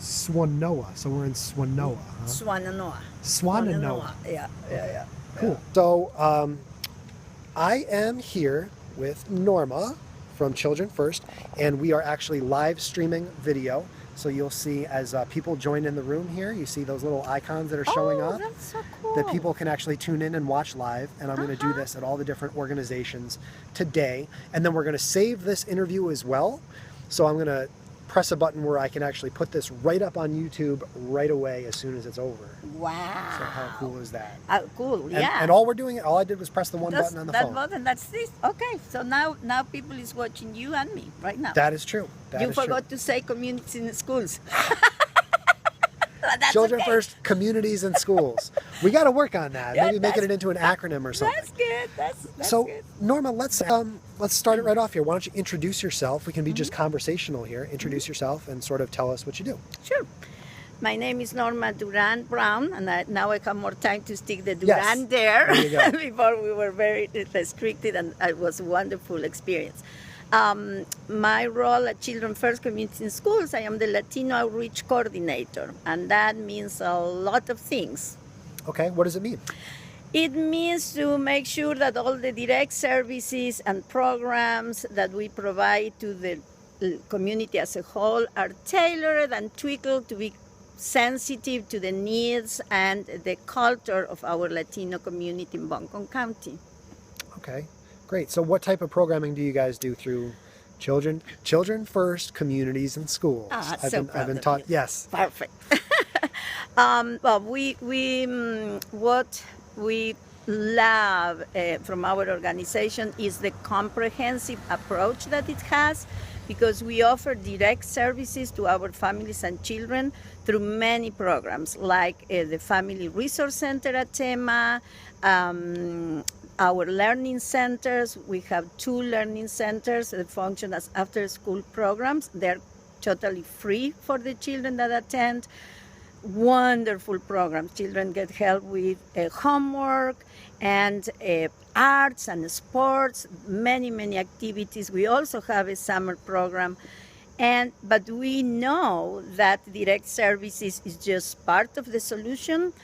Swannanoa. So we're in Swannanoa. Huh? Swannanoa. Swannanoa. Yeah. Cool. So I am here with Norma from Children First, and we are actually live streaming video. So you'll see as people join in the room here, you see those little icons that are showing up. That's so cool. That people can actually tune in and watch live. And I'm going to do this at all the different organizations today. And then we're going to save this interview as well. So I'm going to press a button where I can actually put this right up on YouTube right away as soon as it's over. Wow. So how cool is that? Cool, yeah. And all I did was press the one button on the phone. That button, that's this. Okay, so now people is watching you and me right now. That is true. You forgot to say communities in the schools. Children First, communities and schools. We got to work on that. Maybe making it into an acronym or something. That's good. That's so, good. Norma, let's start it right off here. Why don't you introduce yourself? We can be just conversational here. Introduce yourself and sort of tell us what you do. Sure. My name is Norma Duran Brown, and now I have more time to stick the Duran there. There you go. Before we were very restricted, and it was a wonderful experience. My role at Children First Community in Schools, I am the Latino Outreach Coordinator, and that means a lot of things. Okay, what does it mean? It means to make sure that all the direct services and programs that we provide to the community as a whole are tailored and tweaked to be sensitive to the needs and the culture of our Latino community in Buncombe County. Okay. Great. So what type of programming do you guys do through Children First, Communities and Schools? I've been taught. Yes. Perfect. Well, what we love from our organization is the comprehensive approach that it has, because we offer direct services to our families and children through many programs, like the Family Resource Center at TEMA, our learning centers. We have 2 learning centers that function as after-school programs. They're totally free for the children that attend. Wonderful programs. Children get help with homework and arts and sports, many activities. We also have a summer program. But we know that direct services is just part of the solution.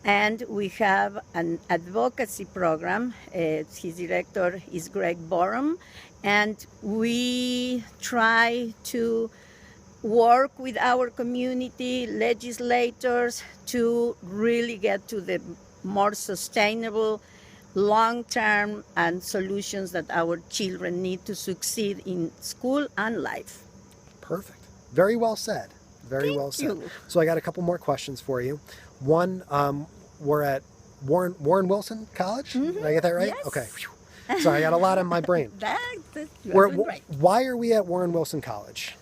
And we have an advocacy program. His director is Greg Borum. And we try to work with our community legislators to really get to the more sustainable, long-term and solutions that our children need to succeed in school and life. Perfect. Very well said. Very well said. Thank you. So I got a couple more questions for you. One, we're at Warren Wilson College. Did I get that right? Yes. Okay. Sorry, I got a lot on my brain. Right. Why are we at Warren Wilson College?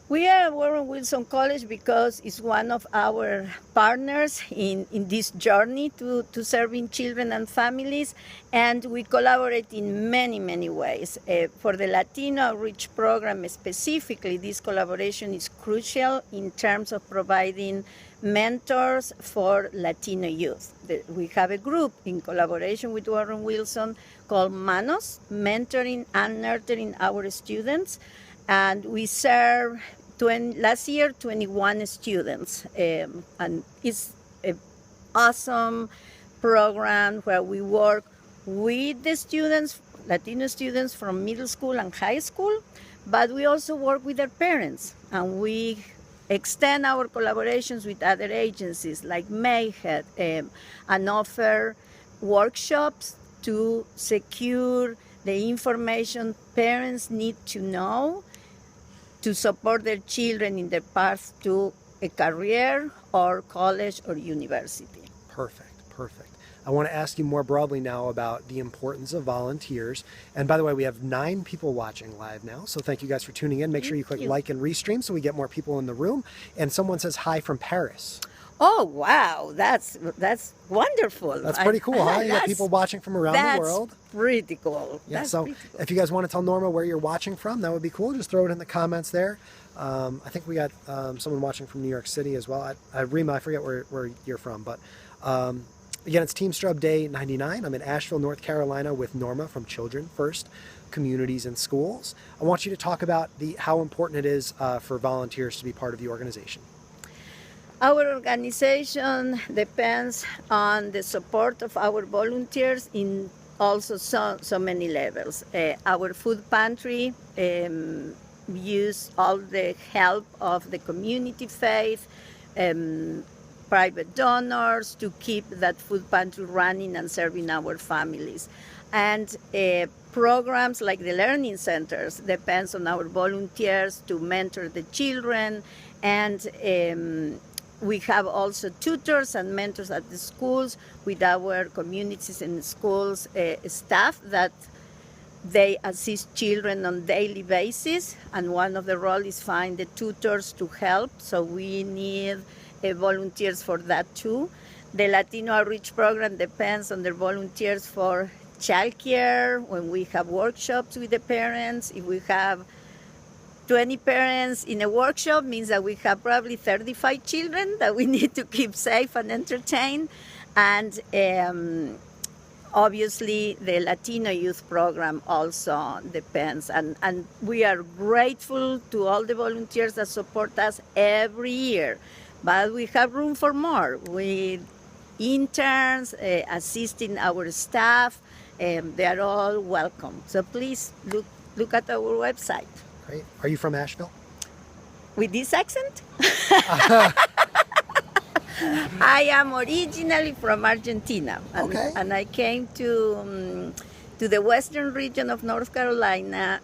We are at Warren Wilson College because it's one of our partners in this journey to serving children and families, and we collaborate in many ways. For the Latino Outreach Program specifically, this collaboration is crucial in terms of providing mentors for Latino youth. We have a group in collaboration with Warren Wilson called MANOS, Mentoring and Nurturing Our Students, and we serve last year 21 students, and it's an awesome program where we work with the students, Latino students from middle school and high school, but we also work with their parents, and we extend our collaborations with other agencies like Mayhead, and offer workshops to secure the information parents need to know to support their children in their path to a career or college or university. Perfect. I want to ask you more broadly now about the importance of volunteers. And by the way, we have 9 people watching live now, so thank you guys for tuning in. Make sure you click like and restream so we get more people in the room. And someone says hi from Paris. Oh, wow, that's wonderful. That's pretty cool, huh? You got people watching from around the world. That's pretty cool. Yeah, so if you guys want to tell Norma where you're watching from, that would be cool. Just throw it in the comments there. I think we got someone watching from New York City as well. Rima, I forget where you're from, but again, it's Team Strub Day 99. I'm in Asheville, North Carolina with Norma from Children First, Communities and Schools. I want you to talk about how important it is for volunteers to be part of the organization. Our organization depends on the support of our volunteers in also so many levels. Our food pantry use all the help of the community faith, private donors to keep that food pantry running and serving our families. And programs like the learning centers depends on our volunteers to mentor the children, and we have also tutors and mentors at the schools with our communities and schools staff that they assist children on daily basis, and one of the roles is find the tutors to help, so we need volunteers for that too. The Latino Outreach Program depends on the volunteers for childcare, when we have workshops with the parents. If we have 20 parents in a workshop, means that we have probably 35 children that we need to keep safe and entertained. And obviously the Latino Youth Program also depends. And we are grateful to all the volunteers that support us every year. But we have room for more, with interns assisting our staff. They are all welcome. So please look at our website. Great. Are you from Asheville? With this accent? I am originally from Argentina. Okay. And I came to the western region of North Carolina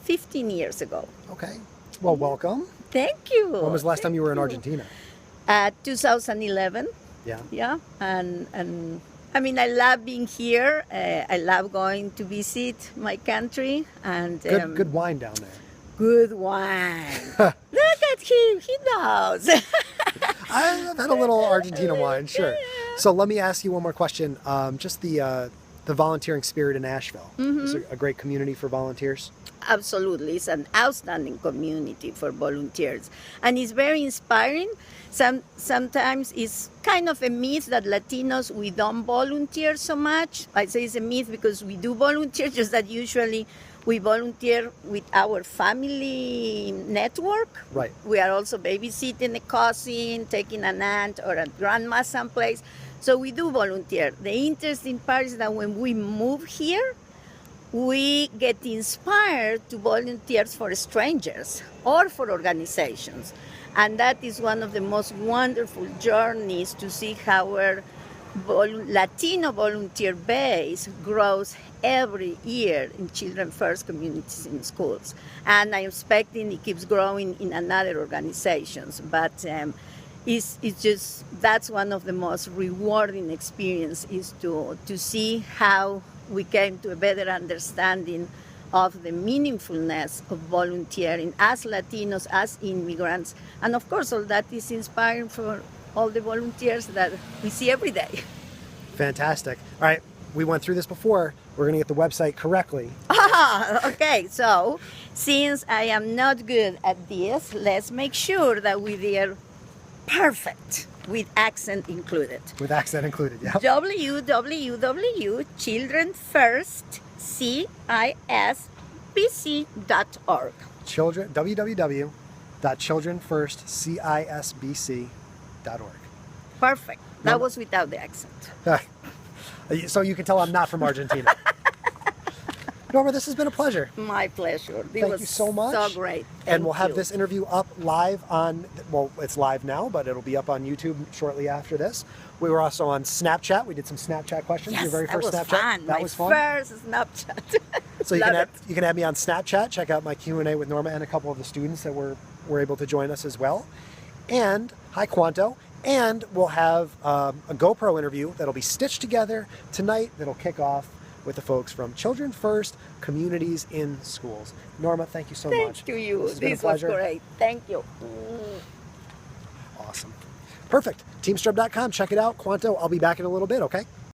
15 years ago. Okay. Well, welcome. Thank you. When was the last time you were in Argentina? 2011. Yeah. Yeah. And I mean, I love being here. I love going to visit my country. And Good wine down there. Good wine. Look at him. He knows. I've had a little Argentina wine, sure. So let me ask you one more question. Just the volunteering spirit in Asheville. Is it a great community for volunteers? Absolutely. It's an outstanding community for volunteers. And it's very inspiring. Sometimes it's kind of a myth that Latinos, we don't volunteer so much. I say it's a myth because we do volunteer, just that usually we volunteer with our family network. Right. We are also babysitting a cousin, taking an aunt or a grandma someplace. So we do volunteer. The interesting part is that when we move here, we get inspired to volunteer for strangers or for organizations. And that is one of the most wonderful journeys, to see how our Latino volunteer base grows every year in Children First communities in schools. And I'm expecting it keeps growing in another organizations. But it's just, that's one of the most rewarding experiences, is to see how we came to a better understanding of the meaningfulness of volunteering as Latinos, as immigrants. And of course, all that is inspiring for all the volunteers that we see every day. Fantastic. All right, we went through this before. We're going to get the website correctly. Okay, so since I am not good at this, let's make sure that we are perfect, with accent included. With accent included, yeah. www.childrenfirstcisbc.org. www.childrenfirstcisbc.org. Perfect. That was without the accent. So you can tell I'm not from Argentina. Norma, this has been a pleasure. My pleasure. Thank you so much. So great. And we'll have this interview up live on, well, it's live now, but it'll be up on YouTube shortly after this. We were also on Snapchat. We did some Snapchat questions. Yes, Your very first that was Snapchat. fun. That was fun. First Snapchat. So you can add me on Snapchat. Check out my Q&A with Norma and a couple of the students that were able to join us as well. And hi, Quanto. And we'll have a GoPro interview that'll be stitched together tonight that'll kick off with the folks from Children First Communities in Schools. Norma, thank you so much. Thank you. This was great. Thank you. Awesome. Perfect. TeamStrub.com. Check it out. Quanto, I'll be back in a little bit, okay?